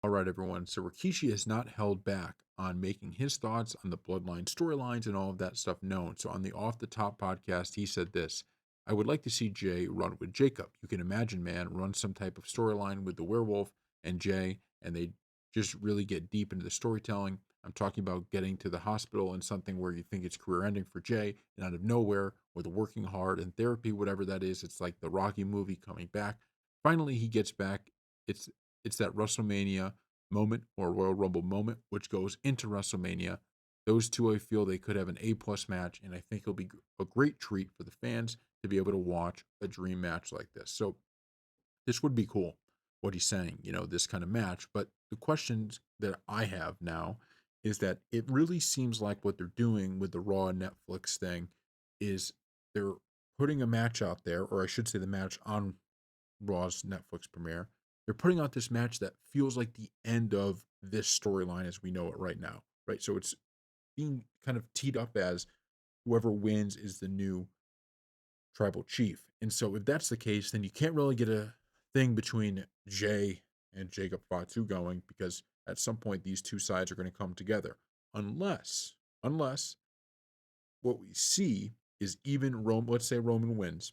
All right, everyone. So Rikishi has not held back on making his thoughts on the Bloodline storylines and all of that stuff known. So on the Off the Top podcast, he said this: "I would like to see Jay run with Jacob. You can imagine, man, run some type of storyline with the werewolf and Jay, and they just really get deep into the storytelling. I'm talking about getting to the hospital and something where you think it's career ending for Jay, and out of nowhere, with working hard and therapy, whatever that is, it's like the Rocky movie coming back. Finally, he gets back. It's it's that WrestleMania moment or Royal Rumble moment, which goes into WrestleMania. Those two, I feel they could have an A+ match, and I think it'll be a great treat for the fans to be able to watch a dream match like this. So this would be cool, what he's saying, this kind of match. But the questions that I have now is that it really seems like what they're doing with the Raw Netflix thing is they're putting a match out there, or I should say the match on Raw's Netflix premiere. They're putting out this match that feels like the end of this storyline as we know it right now, right? So it's being kind of teed up as whoever wins is the new tribal chief. And so if that's the case, then you can't really get a thing between Jay and Jacob Fatu going because at some point these two sides are going to come together. Unless what we see is even Rome, let's say Roman wins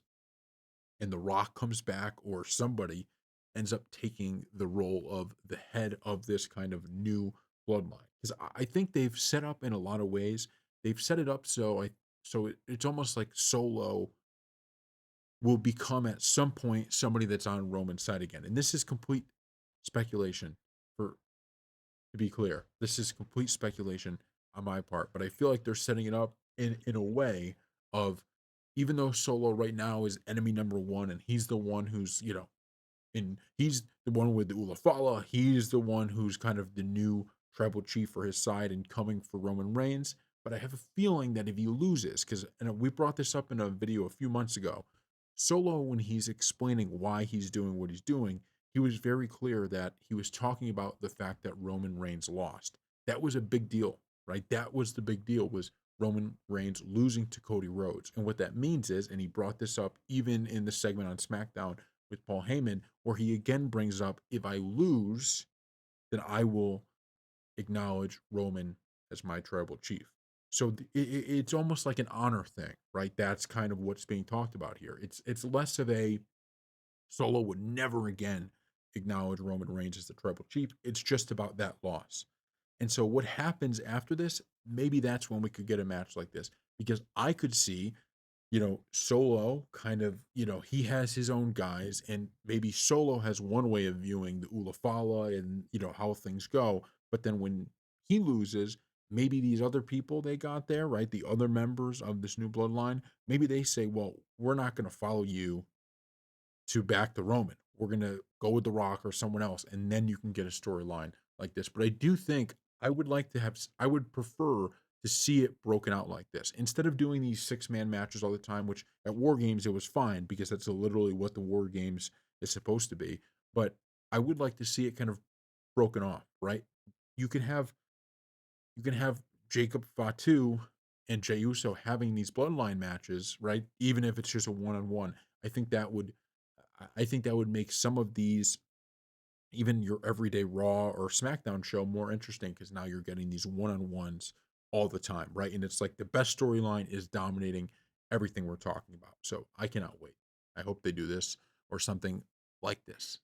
and The Rock comes back or somebody ends up taking the role of the head of this kind of new bloodline. Because I think they've set up in a lot of ways. They've set it up it's almost like Solo will become at some point somebody that's on Roman's side again. And this is complete speculation for to be clear. This is complete speculation on my part, but I feel like they're setting it up in a way of even though Solo right now is enemy number one and he's the one who's, and he's the one with the Ulafala, he's the one who's kind of the new tribal chief for his side and coming for Roman Reigns. But I have a feeling that if he loses, because we brought this up in a video a few months ago, Solo, when he's explaining why he's doing what he's doing, he was very clear that he was talking about the fact that Roman Reigns lost. That was a big deal, right? That was the big deal was Roman Reigns losing to Cody Rhodes. And what that means is, and he brought this up even in the segment on SmackDown with Paul Heyman, where he again brings up, if I lose, then I will acknowledge Roman as my tribal chief. So it's almost like an honor thing, right? That's kind of what's being talked about here. It's less of a Solo would never again acknowledge Roman Reigns as the tribal chief. It's just about that loss. And so what happens after this, maybe that's when we could get a match like this. Because I could see, Solo kind of, he has his own guys, and maybe Solo has one way of viewing the Ulafala and, how things go. But then when he loses, maybe these other people they got there, right? The other members of this new bloodline, maybe they say, well, we're not going to follow you to back the Roman. We're gonna go with The Rock or someone else, and then you can get a storyline like this. But I do think I would prefer to see it broken out like this instead of doing these 6-man matches all the time. Which at War Games it was fine because that's literally what the War Games is supposed to be. But I would like to see it kind of broken off, right? You can have you can have Jacob Fatu and Jey Uso having these bloodline matches, right? Even if it's just a one-on-one. I think that would I think that would make some of these, even your everyday Raw or SmackDown show, more interesting because now you're getting these one-on-ones all the time, right? And it's like the best storyline is dominating everything we're talking about. So I cannot wait. I hope they do this or something like this.